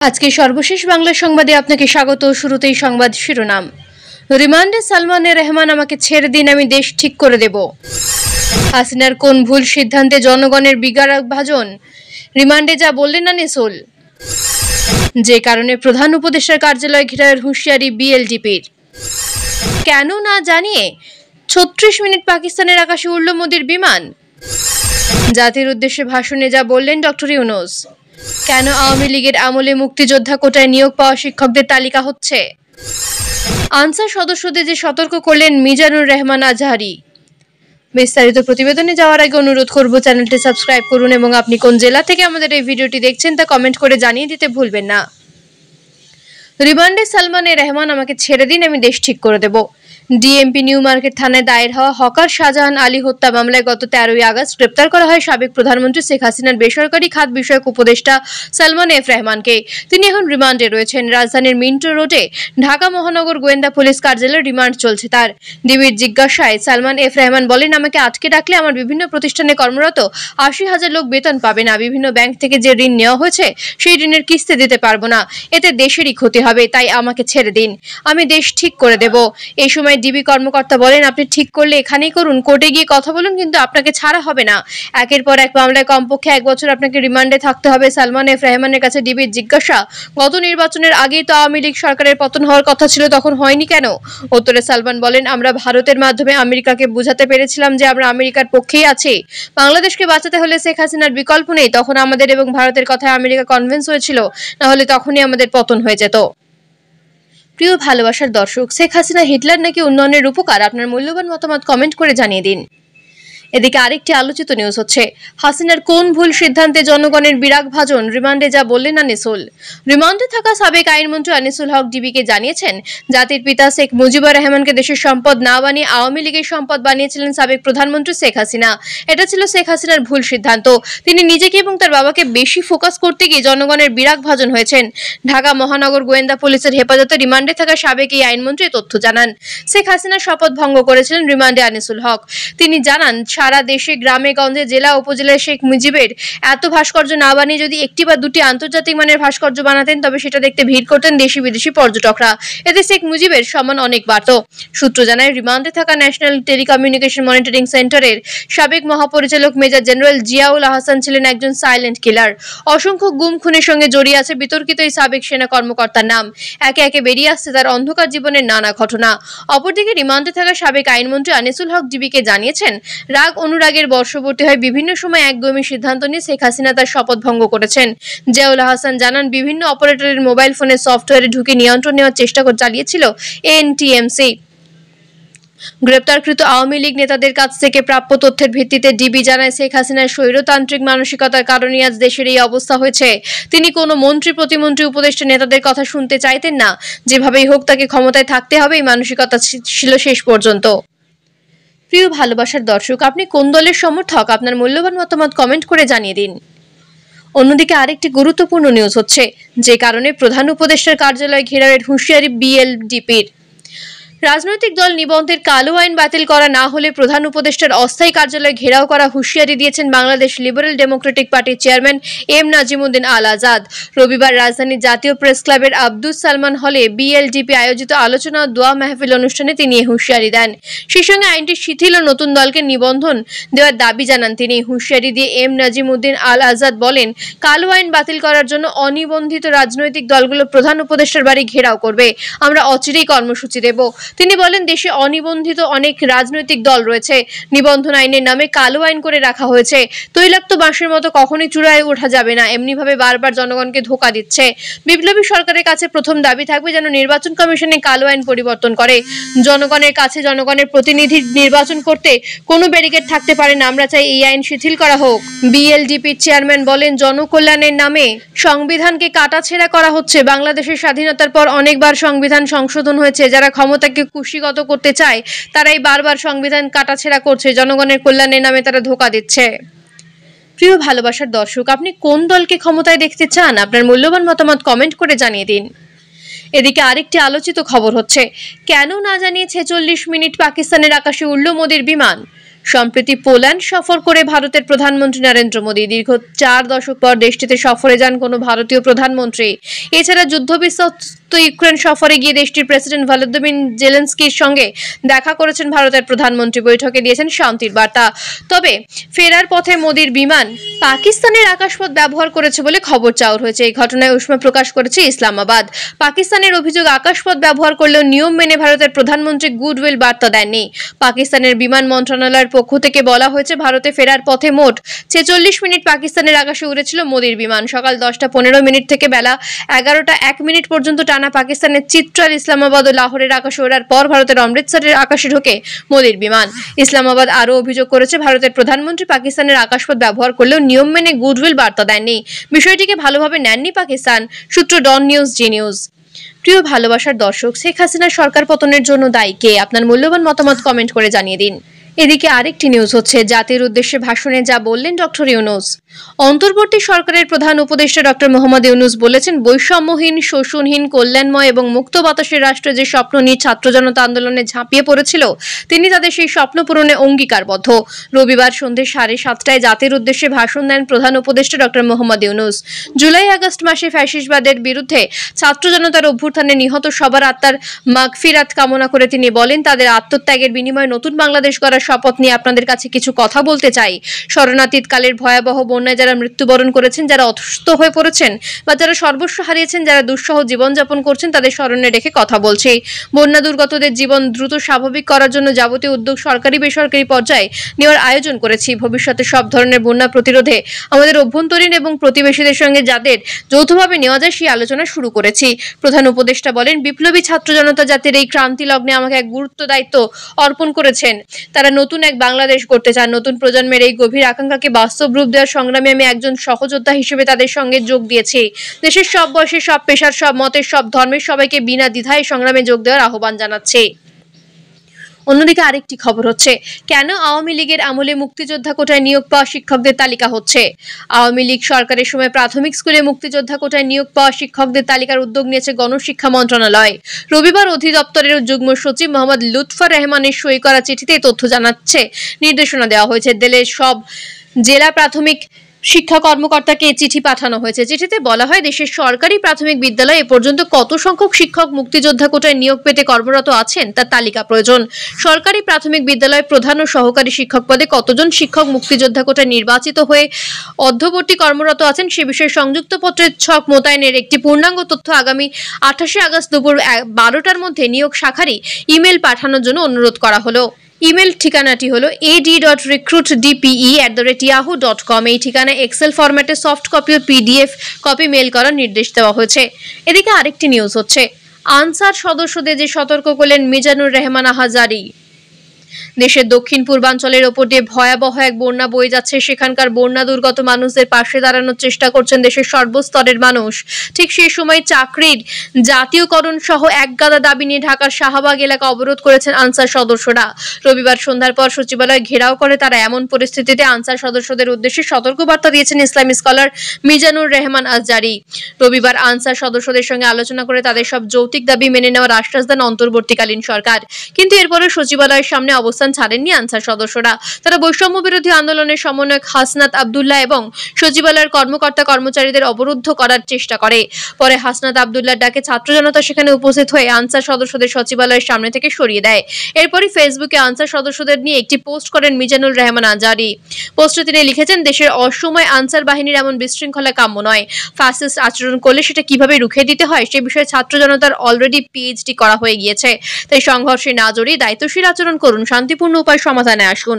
আজকে সর্বশেষ বাংলা সংবাদে আপনাকে স্বাগত। শুরুতেই সংবাদ শিরোনাম। রিমান্ডে সালমান রহমান, আমাকে ছেড়ে দিন, আমি দেশ ঠিক করে দেব। হাসিনার কোন ভুল সিদ্ধান্তে জনগণের বিভাজন, রিমান্ডে যা বললেন আনিসুল। যে কারণে প্রধান উপদেষ্টার কার্যালয় ঘেরাওয়ের হুঁশিয়ারি বিএলডিপির। কেন না জানিয়ে ৩৬ মিনিট পাকিস্তানের আকাশে উড়ল মোদির বিমান। জাতির উদ্দেশ্যে ভাষণে যা বললেন ডক্টর ইউনূস। কেন আওয়ামী লীগের আমলে মুক্তিযোদ্ধা কোটায় নিয়োগ পাওয়া শিক্ষকদের তালিকা হচ্ছে। আনসার সদস্যদের যে সতর্ক করলেন মিজানুর রহমান আজহারি। বিস্তারিত প্রতিবেদনে যাওয়ার আগে অনুরোধ করব, চ্যানেলটি সাবস্ক্রাইব করুন এবং আপনি কোন জেলা থেকে আমাদের এই ভিডিওটি দেখছেন তা কমেন্ট করে জানিয়ে দিতে ভুলবেন না। রিমান্ডে সালমান রহমান, আমাকে ছেড়ে দিন, আমি দেশ ঠিক করে দেব। ডিএমপি নিউ মার্কেট থানায় দায়ের হওয়া হকার শাহজাহান আলী হত্যা মামলায় গত 13ই আগস্ট গ্রেপ্তার করা হয় সাবেক প্রধানমন্ত্রী শেখ হাসিনার বেসরকারি খাত বিষয়ক উপদেষ্টা সালমান রহমানকে। তিনি এখন রিমান্ডে রয়েছেন। রাজধানীর মিন্টো রোডে ঢাকা মহানগর গোয়েন্দা পুলিশ কার্যালয়ে রিমান্ড চলছে তার। ডিবির জিজ্ঞাসায় সালমান রহমান বলেন, আমাকে আটকে রাখলে আমার বিভিন্ন প্রতিষ্ঠানে কর্মরত ৮০,০০০ লোক বেতন পাবে না। বিভিন্ন ব্যাংক থেকে যে ঋণ নেওয়া হয়েছে সেই ঋণের কিস্তি দিতে পারবো না। এতে দেশেরই ক্ষতি হবে, তাই আমাকে ছেড়ে দিন, আমি দেশ ঠিক করে দেব। এই সময় ডিবি কর্মকর্তা বলেন, আপনি ঠিক করলে এখানেই করুন, কোর্টে গিয়ে কথা বলুন, কিন্তু আপনাকে ছাড়া হবে না। একের পর এক মামলায় কমপক্ষে 1 বছর আপনাকে রিমান্ডে থাকতে হবে। সালমান রহমানের কাছে ডিবির জিজ্ঞাসা, গত নির্বাচনের আগেই তো আওয়ামী লীগ সরকারের পতন হওয়ার কথা ছিল, তখন হয়নি কেন? উত্তরে সালমান বলেন, আমরা ভারতের মাধ্যমে আমেরিকাকে বোঝাতে পেরেছিলাম যে আমরা আমেরিকার পক্ষেই আছি। বাংলাদেশকে বাঁচাতে হলে শেখ হাসিনার বিকল্প নেই। তখন আমাদের এবং ভারতের কথায় আমেরিকা কনভিন্স হয়েছিল, না হলে তখনই আমাদের পতন হয়ে যেত। প্রিয় ভালোবাসার দর্শক, শেখ হাসিনা হিটলার নাকি উন্নয়নের রূপকার? আপনার মূল্যবান মতামত কমেন্ট করে জানিয়ে দিন। এদিকে আরেকটি আলোচিত নিউজ হচ্ছে, হাসিনার কোন ভুল সিদ্ধান্তে জনগণের বিভাজন, রিমান্ডে যা বললেন আনিসুল। রিমান্ডে থাকা সাবেক আইনমন্ত্রী আনিসুল হক ডিবিকে জানিয়েছেন, জাতির পিতা শেখ মুজিবুর রহমানকে দেশের সম্পদ না বানিয়ে আওয়ামী লীগের সম্পদ বানিয়েছিলেন সাবেক প্রধানমন্ত্রী শেখ হাসিনা। এটা ছিল শেখ হাসিনার ভুল সিদ্ধান্ত। তিনি নিজেকে এবং তার বাবাকে বেশি ফোকাস করতে গিয়ে জনগণের বিভাজন হয়েছেন। ঢাকা মহানগর গোয়েন্দা পুলিশের হেফাজতে রিমান্ডে থাকা সাবেক এই আইনমন্ত্রী তথ্য জানান। শেখ হাসিনার শপথ ভঙ্গ করেছিলেন রিমান্ডে আনিসুল হক। তিনি জানান, সারা দেশে গ্রামে গঞ্জে জেলা উপজেলায় শেখ মুজিবের এত ভাস্কর্য না বানিয়ে যদি 1টি বা 2টি আন্তর্জাতিক মানের ভাস্কর্য বানাতেন, তবে সেটা দেখতে ভিড় করতেন দেশি বিদেশি পর্যটকরা। এতে শেখ মুজিবের সম্মান অনেক বাড়ত। সূত্র জানায়, রিমান্ডে থাকা ন্যাশনাল টেলিকমিউনিকেশন মনিটরিং সেন্টারের সাবেক মহাপরিচালক মেজর জেনারেল জিয়াউল আহসান ছিলেন একজন সাইলেন্ট কিলার। অসংখ্য গুম খুনের সঙ্গে জড়িয়ে আছে বিতর্কিত এই সাবেক সেনা কর্মকর্তার নাম। একে একে বেরিয়ে আসছে তার অন্ধকার জীবনের নানা ঘটনা। অপরদিকে রিমান্ডে থাকা সাবেক আইনমন্ত্রী আনিসুল হক ডিবিকে জানিয়েছেন, রাগ অনুরাগের বর্ষবর্তী হয় বিভিন্ন সময় একদমই সিদ্ধান্ত নিয়ে শেখ হাসিনা তার শপথ ভঙ্গ করেছেন। জিয়াউল আহসান জানান, বিভিন্ন অপারেটরের মোবাইল ফোনের সফটওয়্যারে ঢুকে নিয়ন্ত্রণ নেওয়ার চেষ্টা চালিয়েছিল এনটিএমসি। গ্রেপ্তারকৃত আওয়ামী লীগ নেতাদের কাছ থেকে প্রাপ্য তথ্যের ভিত্তিতে ডিবি জানায়, শেখ হাসিনার স্বৈরতান্ত্রিক মানসিকতার কারণে আজ দেশের এই অবস্থা হয়েছে। তিনি কোনো মন্ত্রী, প্রতিমন্ত্রী, উপদেষ্টা নেতাদের কথা শুনতে চাইতেন না। যেভাবেই হোক তাকে ক্ষমতায় থাকতে হবে, এই মানসিকতা ছিল শেষ পর্যন্ত। প্রিয় ভালোবাসার দর্শক, আপনি কোন দলের সমর্থক? আপনার মূল্যবান মতামত কমেন্ট করে জানিয়ে দিন। অন্যদিকে আরেকটি গুরুত্বপূর্ণ নিউজ হচ্ছে, যে কারণে প্রধান উপদেষ্টার কার্যালয় ঘেরাওয়ের হুঁশিয়ারি বিএলডিপির। রাজনৈতিক দল নিবন্ধের কালো আইন বাতিল করা না হলে প্রধান উপদেষ্টার অস্থায়ী কার্যালয় ঘেরাও করা হুঁশিয়ারি দিয়েছেন বাংলাদেশ লিবারেল ডেমোক্রেটিক পার্টির চেয়ারম্যান এম নাজিমুদ্দিন আল আজাদ। রবিবার রাজধানীর জাতীয় প্রেস ক্লাবের আব্দুস সালমান হলে বিএলডিপি আয়োজিত আলোচনা ও দোয়া মাহফিল অনুষ্ঠানে তিনি এই হুঁশিয়ারি দেন। সেই সঙ্গে আইনটি শিথিল ও নতুন দলকে নিবন্ধন দেওয়ার দাবি জানান তিনি। হুঁশিয়ারি দিয়ে এম নাজিমুদ্দিন আল আজাদ বলেন, কালো আইন বাতিল করার জন্য অনিবন্ধিত রাজনৈতিক দলগুলো প্রধান উপদেষ্টার বাড়ি ঘেরাও করবে। আমরা অচিরেই কর্মসূচি দেব। তিনি বলেন, দেশে অনিবন্ধিত অনেক রাজনৈতিক দল রয়েছে। নিবন্ধন আইনের নামে কালো আইন করে রাখা হয়েছে। তৈলাক্ত বাঁশের মতো কখনোই চূড়ায় ওঠা যাবে না। এমনিভাবে বারবার জনগণকে ধোঁকা দিচ্ছে। বিপ্লবী সরকারের কাছে প্রথম দাবি থাকবে যেন নির্বাচন কমিশনে কালো আইন পরিবর্তন করে। জনগণের কাছে জনগণের প্রতিনিধি নির্বাচন করতে কোনো ব্যারিকেড থাকতে পারে না। আমরা চাই এই আইন শিথিল করা হোক। বিএলডিপির চেয়ারম্যান বলেন, জনকল্যাণের নামে সংবিধানকে কাটাছেঁড়া করা হচ্ছে। বাংলাদেশের স্বাধীনতার পর অনেকবার সংবিধান সংশোধন হয়েছে। যারা ক্ষমতাকে কুশীগত করতে চায় তারাই বারবার সংবিধান কাটাছেঁড়া করছে। জনগণের কল্যাণের নামে তারা ধোঁকা দিচ্ছে। প্রিয় ভালোবাসার দর্শক, আপনি কোন দলকে ক্ষমতায় দেখতে চান? আপনার মূল্যবান মতামত কমেন্ট করে জানিয়ে দিন। এদিকে আরেকটি আলোচিত খবর হচ্ছে, কেন না জানিয়ে 46 মিনিট পাকিস্তানের আকাশে উড়ল মোদির বিমান। সম্প্রতি পোল্যান্ড সফর করে ভারতের প্রধানমন্ত্রী নরেন্দ্র মোদী। দীর্ঘ 4 দশক পর দেশটিতে সফরে যান কোনো ভারতীয় প্রধানমন্ত্রী। এছাড়া যুদ্ধবিধ্বস্ত ইউক্রেন সফরে গিয়ে দেশটির প্রেসিডেন্ট ভলোদিমির জেলেনস্কির সঙ্গে দেখা করেছেন ভারতের প্রধানমন্ত্রী। বৈঠকে দিয়েছেন শান্তির বার্তা। তবে ফেরার পথে মোদীর বিমান পাকিস্তানের আকাশপথ ব্যবহার করেছে বলে খবর চাউর হয়েছে। এই ঘটনায় উষ্মা প্রকাশ করেছে ইসলামাবাদ। পাকিস্তানের অভিযোগ, আকাশপথ ব্যবহার করলেও নিয়ম মেনে ভারতের প্রধানমন্ত্রী গুডউইল বার্তা দেননি। পাকিস্তানের বিমান মন্ত্রণালয়ের পক্ষ থেকে বলা হয়েছে, ভারতে ফেরার পথে মোট 46 মিনিট পাকিস্তানের আকাশে উড়েছিল মোদীর বিমান। সকাল 10টা 15 মিনিট থেকে বেলা 11টা 1 মিনিট পর্যন্ত টানা পাকিস্তানের চিত্রাল, ইসলামাবাদ ও লাহোরের আকাশে ওড়ার পর ভারতের অমৃতসরের আকাশে ঢোকে মোদীর বিমান। ইসলামাবাদ আরও অভিযোগ করেছে, ভারতের প্রধানমন্ত্রী পাকিস্তানের আকাশপথ ব্যবহার করলেও নিয়ম মেনে গুডউইল বার্তা দেননি। বিষয়টিকে ভালোভাবে নেননি পাকিস্তান। সূত্র ডন নিউজ, জি নিউজ। প্রিয় ভালোবাসার দর্শক, শেখ হাসিনার সরকার পতনের জন্য দায়ী কে? আপনার মূল্যবান মতামত কমেন্ট করে জানিয়ে দিন। এদিকে আরেকটি নিউজ হচ্ছে, জাতির উদ্দেশ্যে ভাষণে যা বললেন ডক্টর ইউনূস। অন্তর্বর্তী সরকারের প্রধান উপদেষ্টা ডক্টর মোহাম্মদ ইউনূস বলেছেন, বৈষম্যহীন, শোষণহীন, কল্যাণময় এবং মুক্ত বাতাসের রাষ্ট্র যে স্বপ্ন নিয়ে ছাত্র জনতা আন্দোলনে ঝাঁপিয়ে পড়েছিল, তিনি তাদের সেই স্বপ্ন পূরণে অঙ্গীকারবদ্ধ। রবিবার সন্ধ্যে 7:30টায় জাতির উদ্দেশ্যে ভাষণ দেন প্রধান উপদেষ্টা doctor Mohammad Yunus. July August মাসে ফ্যাসিস্টবাদের বিরুদ্ধে ছাত্র জনতার অভ্যুত্থানে নিহত সবার আত্মার মাগফিরাত কামনা করে তিনি বলেন, তাদের আত্মত্যাগের বিনিময়ে নতুন বাংলাদেশ গড়ার শপথ নিয়ে আপনাদের কাছে কিছু কথা বলতে চাই। শরণাতীত কালের ভয়াবহ বন্যায় যারা মৃত্যুবরণ করেছেন, যারা অসুস্থ হয়ে পড়েছেন বা যারা সর্বস্ব হারিয়েছেন, যারা দুঃসহ জীবনযাপন করছেন, তাদের স্মরণে রেখে কথা বলছি। বন্যা দুর্গতদের জীবন দ্রুত স্বাভাবিক করার জন্য যাবতীয় উদ্যোগ সরকারি বেসরকারি পর্যায়ে নেওয়ার আয়োজন করেছি। ভবিষ্যতে সব ধরনের বন্যা প্রতিরোধে আমাদের অভ্যন্তরীণ এবং প্রতিবেশীদের সঙ্গে যাদের যৌথভাবে নেওয়া যায় সেই আলোচনা শুরু করেছি। প্রধান উপদেষ্টা বলেন, বিপ্লবী ছাত্র জনতা জাতির এই ক্রান্তি লগ্নে আমাকে এক গুরুত্ব দায়িত্ব অর্পণ করেছেন। তারা নতুন এক বাংলাদেশ গড়তে চান। নতুন প্রজন্মের এই গভীর আকাঙ্ক্ষাকে বাস্তব রূপ দেওয়ার সংগ্রামে আমি একজন সহযোদ্ধা হিসেবে তাদের সঙ্গে যোগ দিয়েছি। দেশের সব বয়সের, সব পেশার, সব মতের, সব ধর্মের সবাইকে বিনা দ্বিধায় সংগ্রামে যোগ দেওয়ার আহ্বান জানাচ্ছি। অন্যদিকে আরেকটি খবর হচ্ছে, কেন আওয়ামী লীগের আমলে মুক্তিযোদ্ধা কোটায় নিয়োগ পাওয়া শিক্ষকদের তালিকা হচ্ছে। আওয়ামী লীগ সরকারের সময় প্রাথমিক স্কুলে মুক্তিযোদ্ধা কোটায় নিয়োগ পাওয়া শিক্ষকদের তালিকার উদ্যোগ নিয়েছে গণশিক্ষা মন্ত্রণালয়। রবিবার অধিদপ্তরের যুগ্ম সচিব মোহাম্মদ লুৎফর রহমানের সই করা চিঠিতে তথ্য জানাচ্ছে নির্দেশনা দেওয়া হয়েছে। দেশের সব জেলা প্রাথমিক শিক্ষা কর্মকর্তাকে চিঠি পাঠানো হয়েছে। চিঠিতে বলা হয়, দেশের সরকারি প্রাথমিক বিদ্যালয়ে এ পর্যন্ত কত সংখ্যক শিক্ষক মুক্তিযোদ্ধা কোটায় নিয়োগ পেতে কর্মরত আছেন তার তালিকা প্রয়োজন। সরকারি প্রাথমিক বিদ্যালয়ে প্রধান ও সহকারী শিক্ষক পদে কতজন শিক্ষক মুক্তিযোদ্ধা কোটায় নির্বাচিত হয়ে অধ্যবর্তী কর্মরত আছেন সে বিষয়ে সংযুক্ত পত্রের ছক মোতায়েনের একটি পূর্ণাঙ্গ তথ্য আগামী 28শে আগস্ট দুপুর 12টার মধ্যে নিয়োগ শাখারই ইমেল পাঠানোর জন্য অনুরোধ করা হলো। ইমেল ঠিকানাটি হলো ad.recruitdpe@yahoo.com। এই ঠিকানায় এক্সেল ফরম্যাটে সফট কপি ও PDF কপি মেল করার নির্দেশ দেওয়া হয়েছে। এদিকে আরেকটি নিউজ হচ্ছে, আনসার সদস্যদের যে সতর্ক করলেন মিজানুর রহমান আহাজারি। দেশের দক্ষিণ পূর্বাঞ্চলের ওপর দিয়ে ভয়াবহ এক বন্যা বয়ে যাচ্ছে। সেখানকার বন্যা দুর্গত মানুষদের পাশে দাঁড়ানোর চেষ্টা করছেন দেশের সর্বস্তরের মানুষ। ঠিক সেই সময় চাকরির জাতীয়করণ সহ একগাদা দাবি নিয়ে ঢাকার শাহবাগ এলাকা অবরোধ করেছেন আনসার সদস্যরা। রবিবার সন্ধ্যার পর সচিবালয় ঘেরাও করে তারা। এমন পরিস্থিতিতে আনসার সদস্যদের উদ্দেশ্যে সতর্কবার্তা দিয়েছেন ইসলামী স্কলার মিজানুর রহমান আজহারি। রবিবার আনসার সদস্যদের সঙ্গে আলোচনা করে তাদের সব যৌক্তিক দাবি মেনে নেওয়ার আশ্বাস দেন অন্তর্বর্তীকালীন সরকার। কিন্তু এরপরে সচিবালয়ের সামনে অবস্থান ছাড়েননি আনসার সদস্যরা। তারা বৈষম্য বিরোধী আন্দোলনের সমন্বয়ক হাসনাত আব্দুল্লাহ এবং সচিবালয়ের কর্মকর্তা কর্মচারীদের অবরুদ্ধ করার চেষ্টা করে। পরে হাসনাত আব্দুল্লাহর ডাকে ছাত্র জনতা সেখানে উপস্থিত হয়ে আনসার সদস্যদের সচিবালয়ের সামনে থেকে সরিয়ে দেয়। এরপরই ফেসবুকে আনসার সদস্যদের নিয়ে একটি পোস্ট করেন মিজানুর রহমান আজহারি। পোস্টে তিনি লিখেছেন, দেশের অসময় আনসার বাহিনীর এমন বিশৃঙ্খলা কাম্য নয়। ফ্যাসিস্ট আচরণ করলে সেটা কিভাবে রুখে দিতে হয় সে বিষয়ে ছাত্র জনতার অলরেডি PhD করা হয়ে গিয়েছে। তাই সংঘর্ষে না জড়িয়ে দায়িত্বশীল আচরণ করুন, শান্তিপূর্ণ উপায় সমাধানে আসুন।